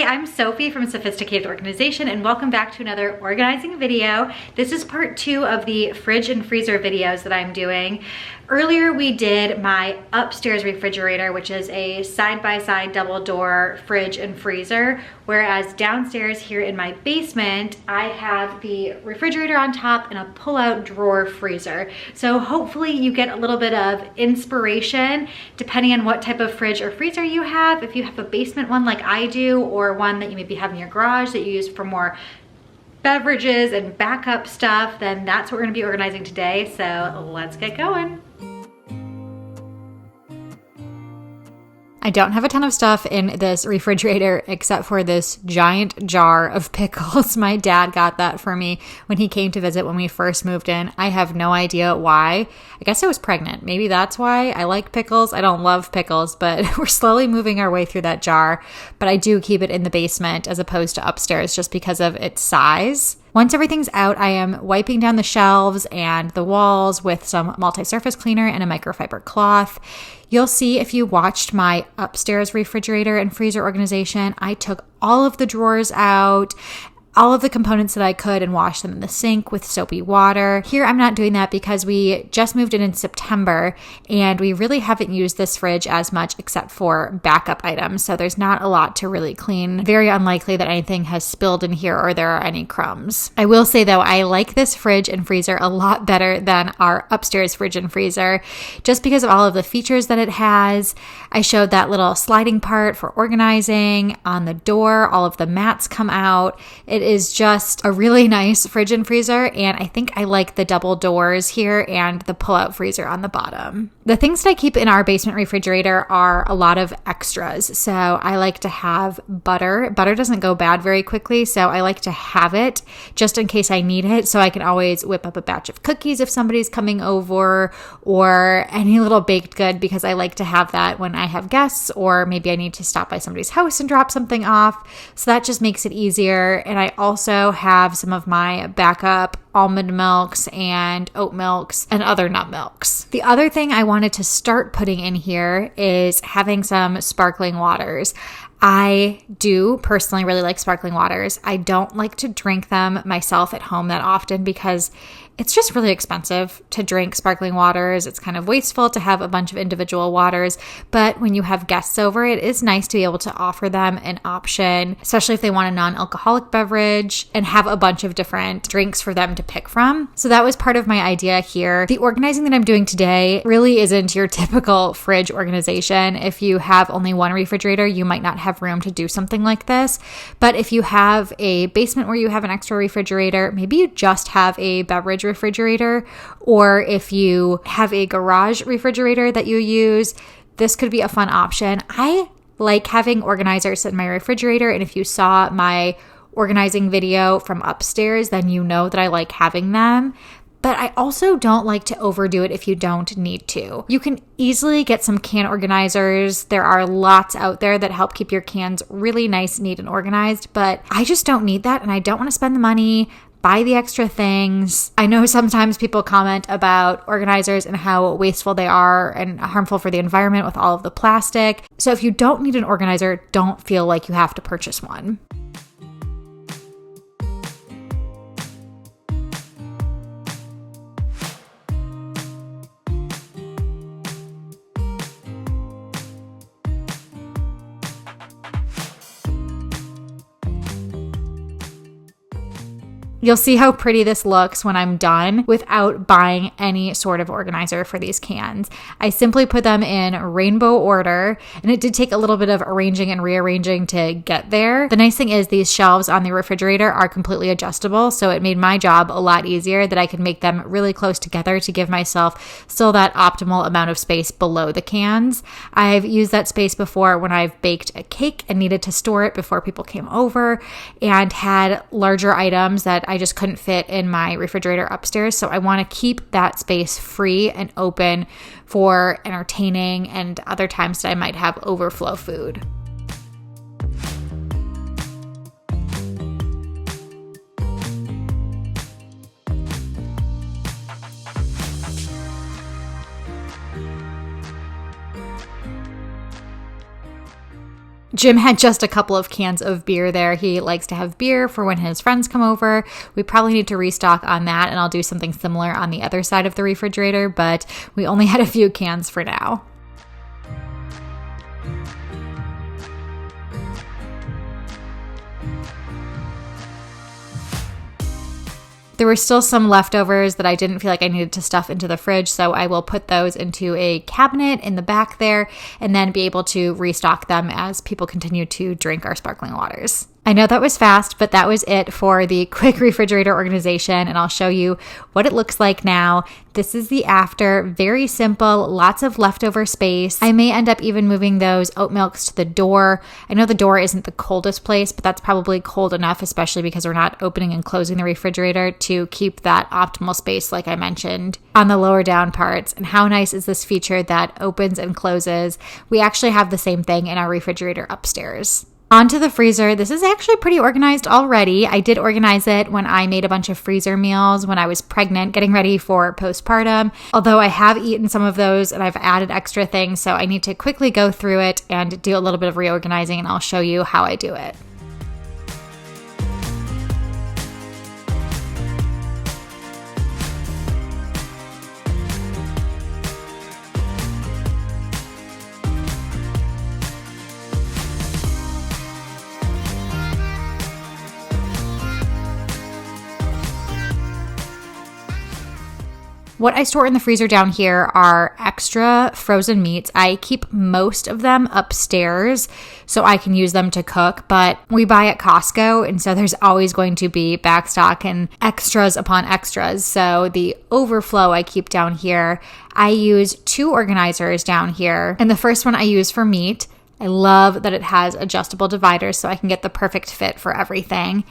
I'm Sophie from Sophisticated Organization and welcome back to another organizing video. This is part 2 of the fridge and freezer videos that I'm doing. Earlier we did my upstairs refrigerator, which is a side-by-side double door fridge and freezer, whereas downstairs here in my basement, I have the refrigerator on top and a pull-out drawer freezer. So hopefully you get a little bit of inspiration depending on what type of fridge or freezer you have. If you have a basement one like I do, or one that you maybe have in your garage that you use for more beverages and backup stuff, then that's what we're gonna be organizing today. So let's get going. I don't have a ton of stuff in this refrigerator except for this giant jar of pickles. My dad got that for me when he came to visit when we first moved in. I have no idea why. I guess I was pregnant. Maybe that's why I like pickles. I don't love pickles, but we're slowly moving our way through that jar. But I do keep it in the basement as opposed to upstairs just because of its size. Once everything's out, I am wiping down the shelves and the walls with some multi-surface cleaner and a microfiber cloth. You'll see if you watched my upstairs refrigerator and freezer organization, I took all of the drawers out, all of the components that I could, and washed them in the sink with soapy water. Here, I'm not doing that because we just moved in September and we really haven't used this fridge as much except for backup items. So there's not a lot to really clean. Very unlikely that anything has spilled in here or there are any crumbs. I will say though, I like this fridge and freezer a lot better than our upstairs fridge and freezer just because of all of the features that it has. I showed that little sliding part for organizing on the door. All of the mats come out. It is just a really nice fridge and freezer, and I think I like the double doors here and the pull-out freezer on the bottom. The things that I keep in our basement refrigerator are a lot of extras. So I like to have butter. Butter doesn't go bad very quickly, so I like to have it just in case I need it, so I can always whip up a batch of cookies if somebody's coming over, or any little baked good, because I like to have that when I have guests, or maybe I need to stop by somebody's house and drop something off. So that just makes it easier. And I also have some of my backup almond milks and oat milks and other nut milks. The other thing I wanted to start putting in here is having some sparkling waters. I do personally really like sparkling waters. I don't like to drink them myself at home that often because it's just really expensive to drink sparkling waters. It's kind of wasteful to have a bunch of individual waters, but when you have guests over, it is nice to be able to offer them an option, especially if they want a non-alcoholic beverage, and have a bunch of different drinks for them to pick from. So that was part of my idea here. The organizing that I'm doing today really isn't your typical fridge organization. If you have only one refrigerator, you might not have room to do something like this. But if you have a basement where you have an extra refrigerator, maybe you just have a beverage refrigerator, or if you have a garage refrigerator that you use, this could be a fun option. I like having organizers in my refrigerator, and if you saw my organizing video from upstairs, then you know that I like having them. But I also don't like to overdo it if you don't need to. You can easily get some can organizers. There are lots out there that help keep your cans really nice, neat, and organized, but I just don't need that, and I don't want to spend the money, buy the extra things. I know sometimes people comment about organizers and how wasteful they are and harmful for the environment with all of the plastic. So if you don't need an organizer, don't feel like you have to purchase one. You'll see how pretty this looks when I'm done without buying any sort of organizer for these cans. I simply put them in rainbow order, and it did take a little bit of arranging and rearranging to get there. The nice thing is these shelves on the refrigerator are completely adjustable, so it made my job a lot easier that I could make them really close together to give myself still that optimal amount of space below the cans. I've used that space before when I've baked a cake and needed to store it before people came over, and had larger items that I just couldn't fit in my refrigerator upstairs. So I want to keep that space free and open for entertaining and other times that I might have overflow food. Jim had just a couple of cans of beer there. He likes to have beer for when his friends come over. We probably need to restock on that, and I'll do something similar on the other side of the refrigerator, but we only had a few cans for now. There were still some leftovers that I didn't feel like I needed to stuff into the fridge, so I will put those into a cabinet in the back there and then be able to restock them as people continue to drink our sparkling waters. I know that was fast, but that was it for the quick refrigerator organization, and I'll show you what it looks like now. This is the after. Very simple, lots of leftover space. I may end up even moving those oat milks to the door. I know the door isn't the coldest place, but that's probably cold enough, especially because we're not opening and closing the refrigerator, to keep that optimal space like I mentioned on the lower down parts. And how nice is this feature that opens and closes? We actually have the same thing in our refrigerator upstairs. Onto the freezer. This is actually pretty organized already. I did organize it when I made a bunch of freezer meals when I was pregnant, getting ready for postpartum. Although I have eaten some of those and I've added extra things, so I need to quickly go through it and do a little bit of reorganizing, and I'll show you how I do it. What I store in the freezer down here are extra frozen meats. I keep most of them upstairs so I can use them to cook, but we buy at Costco, and so there's always going to be backstock and extras upon extras. So the overflow I keep down here. I use 2 organizers down here, and the first one I use for meat. I love that it has adjustable dividers so I can get the perfect fit for everything.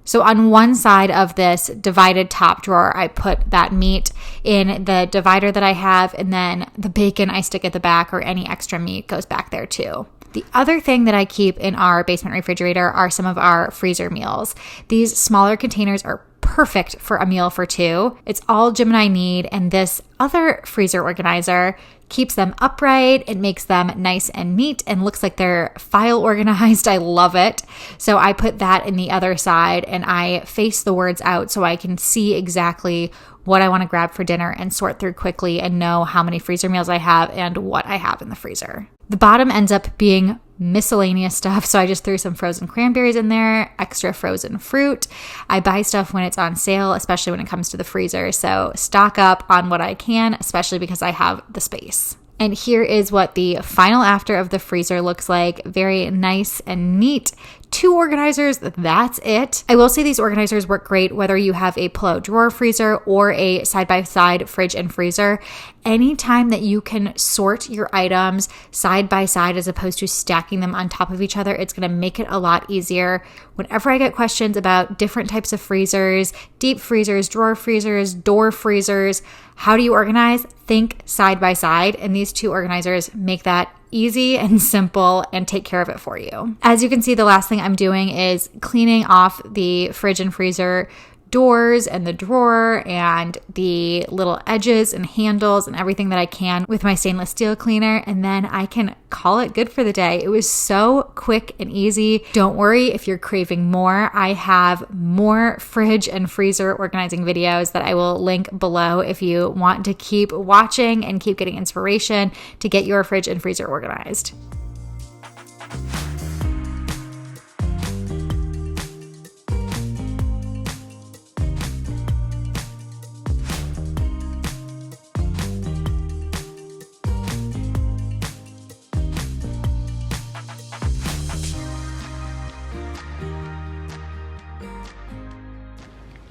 So on one side of this divided top drawer, I put that meat in the divider that I have, and then the bacon I stick at the back, or any extra meat goes back there too. The other thing that I keep in our basement refrigerator are some of our freezer meals. These smaller containers are perfect for a meal for 2. It's all Jim and I need, and this other freezer organizer keeps them upright. It makes them nice and neat and looks like they're file organized. I love it. So I put that in the other side, and I face the words out so I can see exactly what I want to grab for dinner and sort through quickly and know how many freezer meals I have and what I have in the freezer. The bottom ends up being miscellaneous stuff, so I just threw some frozen cranberries in there, extra frozen fruit. I buy stuff when it's on sale, especially when it comes to the freezer, so stock up on what I can, especially because I have the space. And here is what the final after of the freezer looks like. Very nice and neat. 2 organizers, that's it. I will say these organizers work great whether you have a pull-out drawer freezer or a side-by-side fridge and freezer. Anytime that you can sort your items side by side as opposed to stacking them on top of each other, it's going to make it a lot easier. Whenever I get questions about different types of freezers, deep freezers, drawer freezers, door freezers, how do you organize? Think side by side, and these 2 organizers make that easy and simple and take care of it for you. As you can see, the last thing I'm doing is cleaning off the fridge and freezer doors and the drawer and the little edges and handles and everything that I can with my stainless steel cleaner, and then I can call it good for the day. It was so quick and easy. Don't worry if you're craving more. I have more fridge and freezer organizing videos that I will link below if you want to keep watching and keep getting inspiration to get your fridge and freezer organized.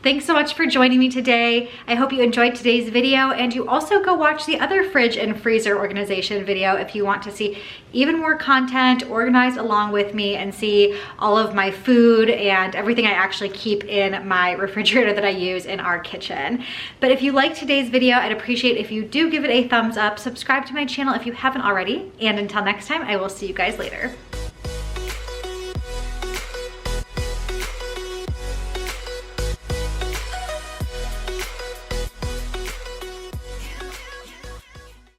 Thanks so much for joining me today. I hope you enjoyed today's video, and you also go watch the other fridge and freezer organization video if you want to see even more content organized along with me and see all of my food and everything I actually keep in my refrigerator that I use in our kitchen. But if you liked today's video, I'd appreciate if you do give it a thumbs up, subscribe to my channel if you haven't already, and until next time, I will see you guys later.